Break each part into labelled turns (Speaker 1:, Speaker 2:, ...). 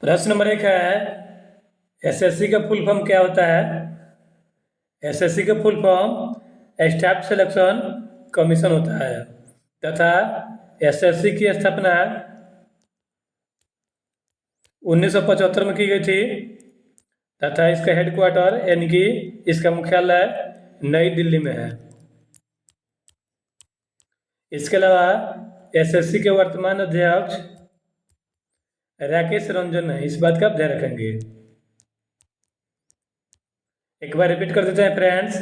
Speaker 1: प्रश्न नंबर 1 है एसएससी का फुल फॉर्म क्या होता है। एसएससी का full form staff selection commission होता है तथा एसएससी की स्थापना 1975 में की गई थी तथा इसका हेडक्वार्टर यानी कि इसका मुख्यालय नई दिल्ली में है। इसके अलावा एसएससी के वर्तमान अध्यक्ष राकेश रंजन है, इस बात का आप ध्यान रखेंगे। एक बार रिपीट कर देते हैं फ्रेंड्स,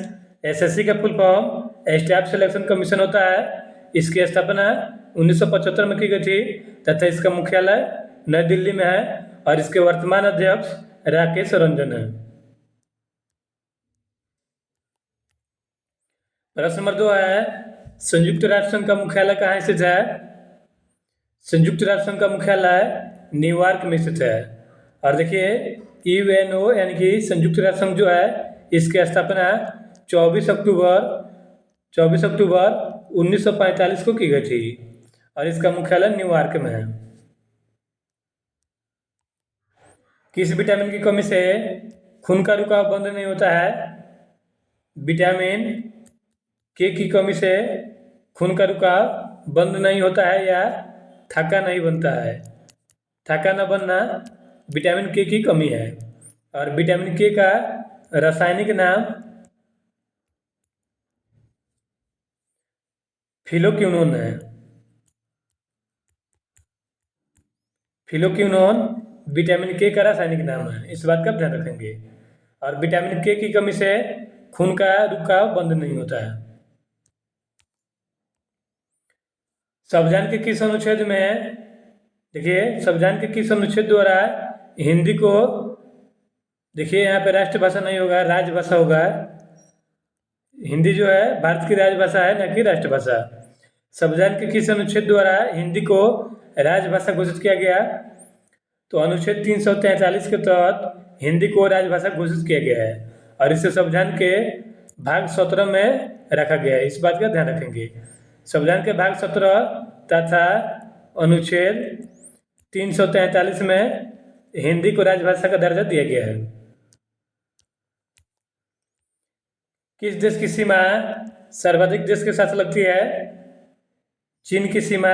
Speaker 1: एसएससी का full form staff selection commission होता है। इसकी स्थापना 1975 में की गई थी तथा इसका मुख्यालय नई दिल्ली में है और इसके वर्तमान अध्यक्ष राकेश रंजन है। प्रश्न नंबर 2 है संयुक्त राष्ट्र संघ का मुख्यालय कहाँ स्थित है। संयुक्त राष्ट्र संघ का मुख्यालय न्यूयॉर्क में स्थित है। और देखिए यूएनओ यानी कि संयुक्त राष्ट्र संघ जो है इसकी स्थापना 24 अक्टूबर 1945 को की गई थी और इसका मुख्यालय न्यूयॉर्क में है। किस विटामिन की कमी से खून का रुकाव बंद नहीं होता है। विटामिन के की कमी से खून का रुकाव बंद नहीं होता है या थक्का नहीं बनता है। थक्का न बनना विटामिन के की कमी है और विटामिन के का रासायनिक नाम फिलोक्विनोन है। फिलोक्विनोन विटामिन के का रासायनिक नाम है, इस बात का ध्यान रखेंगे। और विटामिन के की कमी से खून का रुकाव बंद नहीं होता है। संविधान के किस अनुच्छेद में देखिए संविधान के किस अनुच्छेद द्वारा हिंदी को देखिए यहाँ पे राष्ट्रभाषा नहीं होगा, राजभाषा होगा। हिंदी जो है भारत की राजभाषा है न कि राष्ट्रभाषा। संविधान के किस अनुच्छेद द्वारा हिंदी को राजभाषा घोषित किया गया। तो अनुच्छेद 343 के तहत हिंदी को राजभाषा घोषित किया गया है और इसे संविधान के भाग 17 में रखा गया है, इस बात का ध्यान रखेंगे। संविधान के भाग 17 तथा अनुच्छेद 343 में हिंदी को राजभाषा का दर्जा दिया गया है। किस देश की सीमा सर्वाधिक देश के साथ लगती है। चीन की सीमा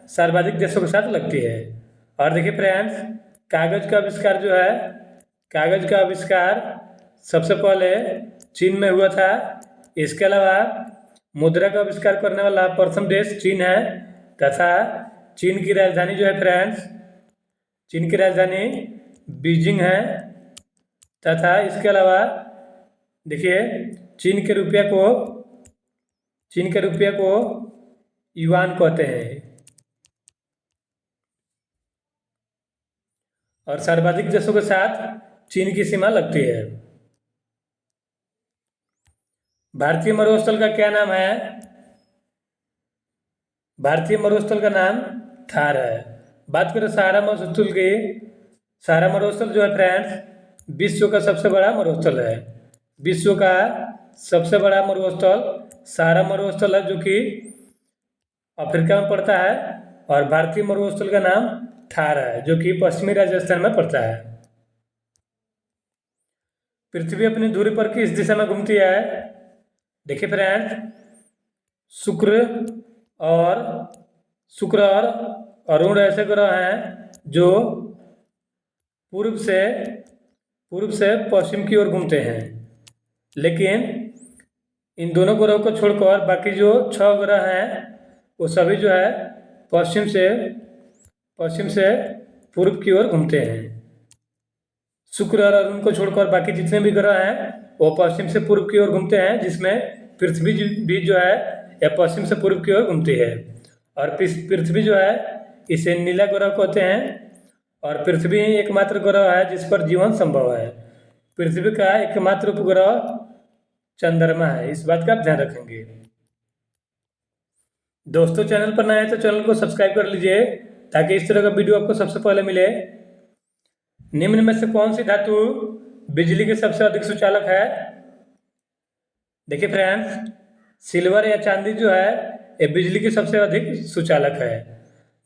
Speaker 1: सर्वाधिक देशों के साथ लगती है। और देखिए फ्रेंड्स कागज का आविष्कार जो है कागज का आविष्कार सबसे पहले चीन में हुआ था। इसके अलावा मुद्रा का आविष्कार करने वाला प्रथम देश चीन है तथा चीन की राजधानी जो है फ्रेंड्स चीन की राजधानी बीजिंग है तथा इसके अलावा देखिए चीन के रुपया को युआन कहते हैं। और सर्वाधिक देशों के साथ चीन की सीमा लगती है। भारतीय मरुस्थल का क्या नाम है। भारतीय मरुस्थल का नाम थार है। बात करें सहारा मरुस्थल की। सहारा मरुस्थल जो है फ्रेंड्स विश्व का सबसे बड़ा मरुस्थल है। विश्व का सबसे बड़ा मरुस्थल सहारा मरुस्थल है जो कि अफ्रीका में पड़ता है। और भारतीय मरुस्थल का नाम थार है जो कि पश्चिमी राजस्थान में पड़ता है। पृथ्वी अपनी धुरी पर किस दिशा में घूमती है। देखिए फ्रेंड्स शुक्र और अरुण ऐसे ग्रह हैं जो पूर्व से पश्चिम की ओर घूमते हैं, लेकिन इन दोनों ग्रहों को छोड़कर बाकी जो 6 ग्रह हैं वो सभी जो है पश्चिम से पूर्व की ओर घूमते हैं। शुक्र और अरुण को छोड़कर बाकी जितने भी ग्रह हैं वो पश्चिम से पूर्व की ओर घूमते हैं, जिसमें पृथ्वी भी जो है यह पश्चिम से पूर्व की ओर घूमती है। और पृथ्वी जो है इसे नीला ग्रह कहते हैं और पृथ्वी एकमात्र ग्रह है जिस पर जीवन संभव है। पृथ्वी का एकमात्र उपग्रह चंद्रमा है, इस बात का आप ध्यान रखेंगे। दोस्तों चैनल पर नए हैं तो चैनल को सब्सक्राइब कर लीजिए ताकि इस तरह का वीडियो आपको सबसे पहले मिले। निम्न में से कौन सी धातु बिजली के सबसे अधिक सुचालक है। देखिए फ्रेंड्स सिल्वर या चांदी जो है ये बिजली की सबसे अधिक सुचालक है।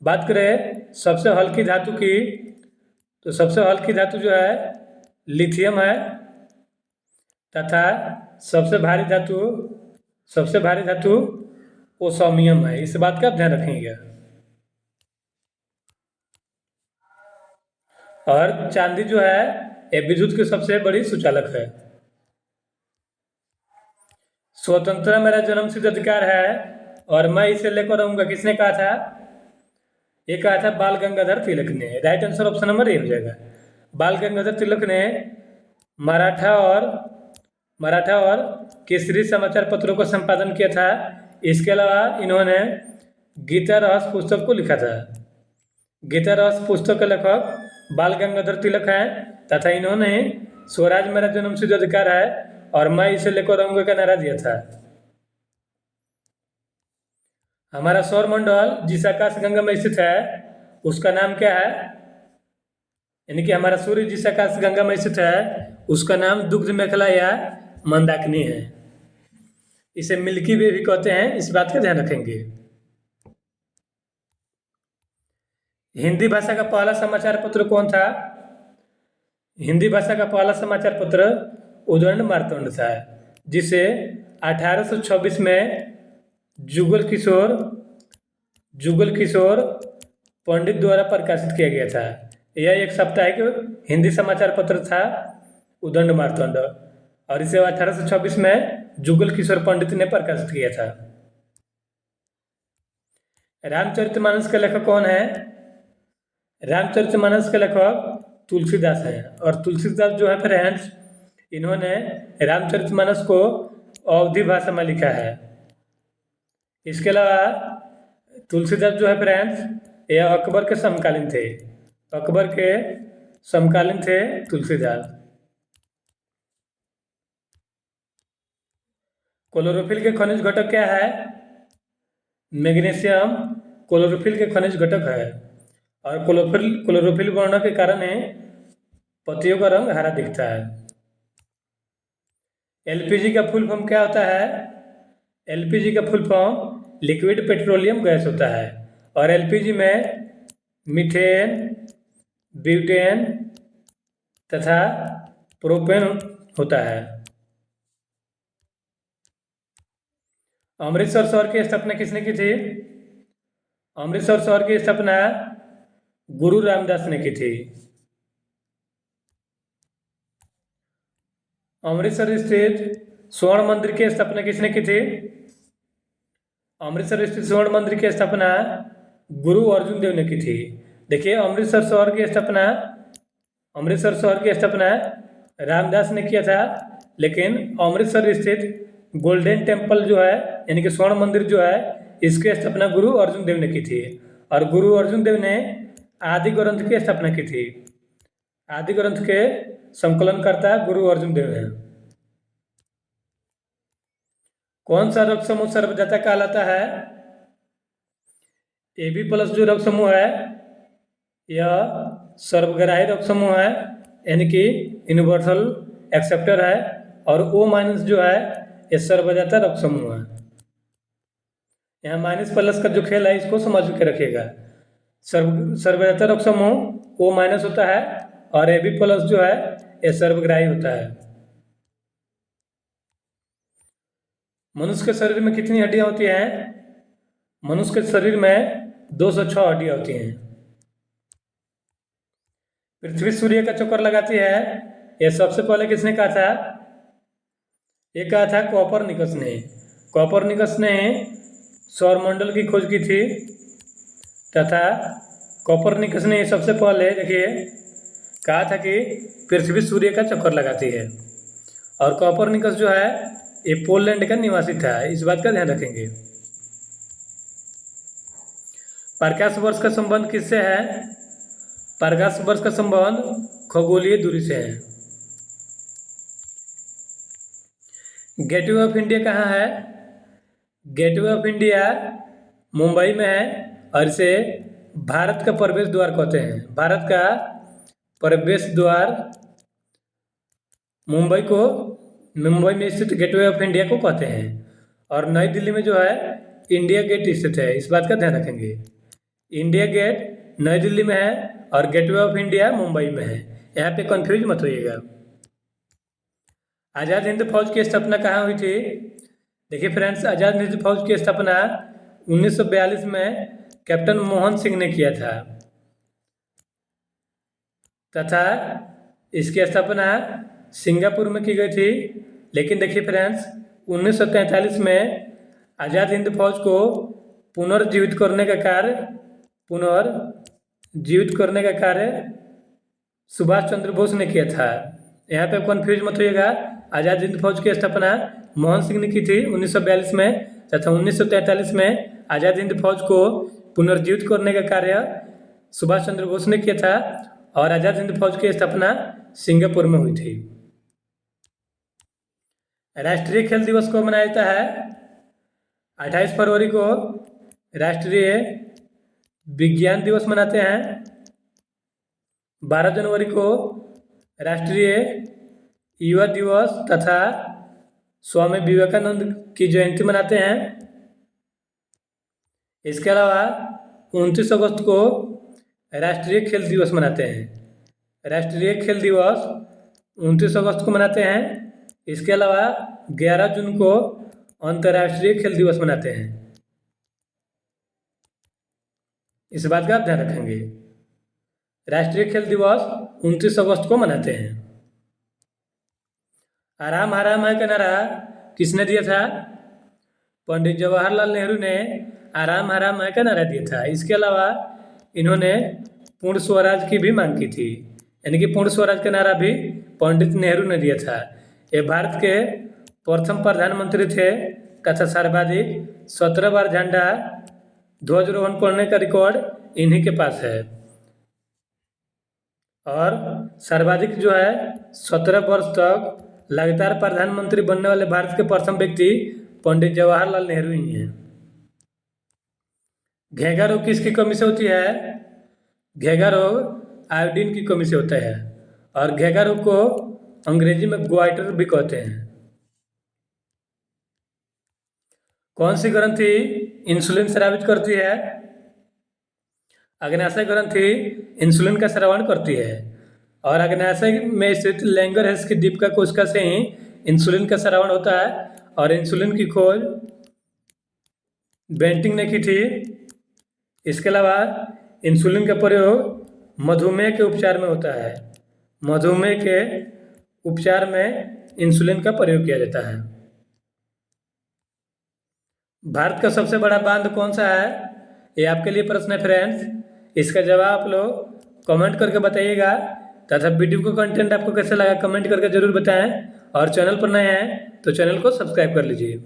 Speaker 1: बात करें सबसे हल्की धातु की तो सबसे हल्की धातु जो है लिथियम है, तथा सबसे भारी धातु ओसोमियम है। इस बात का आप ध्यान रखेंगे। और चांदी जो है ये विद्युत की सबसे बड़ी सुचालक है। स्वतंत्रता मेरा जन्मसिद्ध अधिकार है और मैं इसे लेकर रहूंगा, किसने कहा था? ये कहा था बाल गंगाधर तिलक ने। Right answer option number A हो जाएगा। बाल गंगाधर तिलक ने मराठा और केसरी समाचार पत्रों को संपादन किया था। इसके अलावा इन्होंने गीता रहस्य पुस्तक को लिखा था। गीता रहस्य पुस्तक के लेखक बाल गंगाधर तिलक हैं, तथा इन्होंने स्वराज मेरा जन्मसिद्ध अधिकार है और मैं इसे लेकर रहूंगा का नारा दिया था। हमारा सौर मंडल जिस आकाश गंगा में स्थित है उसका नाम क्या है? यानी कि हमारा सूर्य जिस आकाश गंगा में स्थित है उसका नाम दुग्ध मेखला या मंदाकिनी है। इसे मिल्की वे भी कहते हैं, इस बात का ध्यान रखेंगे। हिंदी भाषा का पहला समाचार पत्र कौन था? हिंदी भाषा का पहला समाचार पत्र उदंड मार्तंड था, जिसे 1826 में जुगल किशोर पंडित द्वारा प्रकाशित किया गया था। यह एक साप्ताहिक हिंदी समाचार पत्र था उदंड मार्तंड, और इसे 1826 में जुगल किशोर पंडित ने प्रकाशित किया था। रामचरितमानस के लेखक कौन है? रामचरितमानस के लेखक तुलसीदास हैं, और तुलसीदास जो है फ्रेंड्स, इन्होंने रामचरितमानस को अवधी भाषा में लिखा है। इसके अलावा तुलसीदास जो है फ्रेंड्स, यह अकबर के समकालीन थे। अकबर के समकालीन थे तुलसीदास। क्लोरोफिल के खनिज घटक क्या है? मैग्नीशियम क्लोरोफिल के खनिज घटक है, और क्लोरोफिल बढ़ने के कारण पत्तियों का रंग हरा दिखता है। एलपीजी का फुल फॉर्म क्या होता है? एलपीजी का full form liquid petroleum gas होता है, और एलपीजी में मीथेन, ब्यूटेन तथा प्रोपेन होता है। अमृतसर शहर की स्थापना किसने की थी? अमृतसर शहर की स्थापना गुरु रामदास ने की थी। अमृतसर स्थित स्वर्ण मंदिर की स्थापना किसने की थी? अमृतसर स्थित स्वर्ण मंदिर की स्थापना गुरु अर्जुन देव ने की थी। देखिए, अमृतसर शहर की स्थापना रामदास ने किया था, लेकिन अमृतसर स्थित गोल्डन टेम्पल जो है, यानी कि स्वर्ण मंदिर जो है, इसकी स्थापना गुरु अर्जुन देव ने की थी। और गुरु अर्जुन देव ने आदि ग्रंथ की स्थापना की थी। आदि ग्रंथ के संकलनकर्ता गुरु अर्जुन देव हैं। कौन सा रक्त समूह सर्वजाता कहलाता है? AB प्लस जो रक्त समूह है यह सर्वग्राही रक्त समूह है, यानी कि यूनिवर्सल एक्सेप्टर है, और O माइनस जो है यह सर्वजाता रक्त समूह है। यहाँ माइनस प्लस का जो खेल है इसको समझ के रखिएगा। सर्वजाता रक्त समूह O माइनस होता है, और AB प्लस जो है यह सर्वग्राही होता है। मनुष्य के शरीर में कितनी हड्डियां होती हैं? मनुष्य के शरीर में 206 हड्डियां होती हैं। पृथ्वी सूर्य का चक्कर लगाती है, यह सबसे पहले किसने कहा था? ये कहा था कोपरनिकस ने। कोपरनिकस ने सौरमंडल की खोज की थी, तथा कोपरनिकस ने सबसे पहले देखिए कहा था कि पृथ्वी सूर्य का चक्कर लगाती है। और कोपरनिकस जो है ये पोलैंड का निवासी था, इस बात का ध्यान रखेंगे। प्रकाश वर्ष का संबंध किससे है? प्रकाश वर्ष का संबंध खगोलीय दूरी से है। गेटवे ऑफ इंडिया कहाँ है? गेटवे ऑफ इंडिया मुंबई में है, और इसे भारत का प्रवेश द्वार कहते हैं। भारत का प्रवेश द्वार मुंबई में स्थित गेटवे ऑफ इंडिया को कहते हैं। और नई दिल्ली में जो है इंडिया गेट स्थित है, इस बात का ध्यान रखेंगे। इंडिया गेट नई दिल्ली में है और गेटवे ऑफ इंडिया मुंबई में है। यहाँ पे कंफ्यूज मत होइएगा। आज़ाद हिंद फौज की स्थापना कहाँ हुई थी? देखिए फ्रेंड्स, आज़ाद हिंद फौज की स्थापना 1942 में कैप्टन मोहन सिंह ने किया था तथा इसकी स्थापना सिंगापुर में की गई थी। लेकिन देखिए फ्रेंड्स, 1943 में आज़ाद हिंद फौज को पुनर्जीवित करने का कार्य सुभाष चंद्र बोस ने किया था। यहाँ पे कन्फ्यूज मत होइएगा। आज़ाद हिंद फौज की स्थापना मोहन सिंह ने की थी 1942 में तथा 1943 में आज़ाद हिंद फौज को पुनर्जीवित करने का कार्य सुभाष चंद्र बोस ने किया था और आज़ाद हिंद फौज की स्थापना सिंगापुर में हुई थी। राष्ट्रीय खेल दिवस को मनाया जाता है 28 फरवरी को राष्ट्रीय विज्ञान दिवस मनाते हैं, 12 जनवरी को राष्ट्रीय युवा दिवस तथा स्वामी विवेकानंद की जयंती मनाते हैं। इसके अलावा 29 अगस्त को राष्ट्रीय खेल दिवस मनाते हैं। राष्ट्रीय खेल दिवस 29 अगस्त को मनाते हैं। इसके अलावा 11 जून को अंतर्राष्ट्रीय खेल दिवस मनाते हैं। इस बात का आप ध्यान रखेंगे। राष्ट्रीय खेल दिवस 29 अगस्त को मनाते हैं। आराम हराम है का नारा किसने दिया था? पंडित जवाहरलाल नेहरू ने आराम हराम है का नारा दिया था। इसके अलावा इन्होंने पूर्ण स्वराज की भी मांग की थी, यानी कि पूर्ण स्वराज का नारा भी पंडित नेहरू ने दिया था। ये भारत के प्रथम प्रधानमंत्री थे तथा सर्वाधिक 17 बार झंडा ध्वजारोहण करने का रिकॉर्ड इन्हीं के पास है और सर्वाधिक जो है 17 वर्ष तक लगातार प्रधानमंत्री बनने वाले भारत के प्रथम व्यक्ति पंडित जवाहरलाल नेहरू ही हैं। घेंघा रोग किसकी कमी से होती है? घेंघा रोग आयोडीन की कमी से होता है और घेंघा रोग को अंग्रेजी में ग्वाइटर भी कहते हैं। कौन सी ग्रंथि इंसुलिन स्रावित करती है? अग्न्याशय ग्रंथि इंसुलिन का स्रावण करती है और अग्न्याशय में स्थित लैंगरहैंस की दीपिका कोशिका से ही इंसुलिन का स्रावण होता है और इंसुलिन की खोज बेंटिंग ने की थी। इसके अलावा इंसुलिन का प्रयोग मधुमेह के उपचार में होता है। मधुमेह के उपचार में इंसुलिन का प्रयोग किया जाता है। भारत का सबसे बड़ा बांध कौन सा है? ये आपके लिए प्रश्न है फ्रेंड्स। इसका जवाब आप लोग कमेंट करके बताइएगा तथा वीडियो का कंटेंट आपको कैसे लगा कमेंट करके जरूर बताएं और चैनल पर नए हैं तो चैनल को सब्सक्राइब कर लीजिए।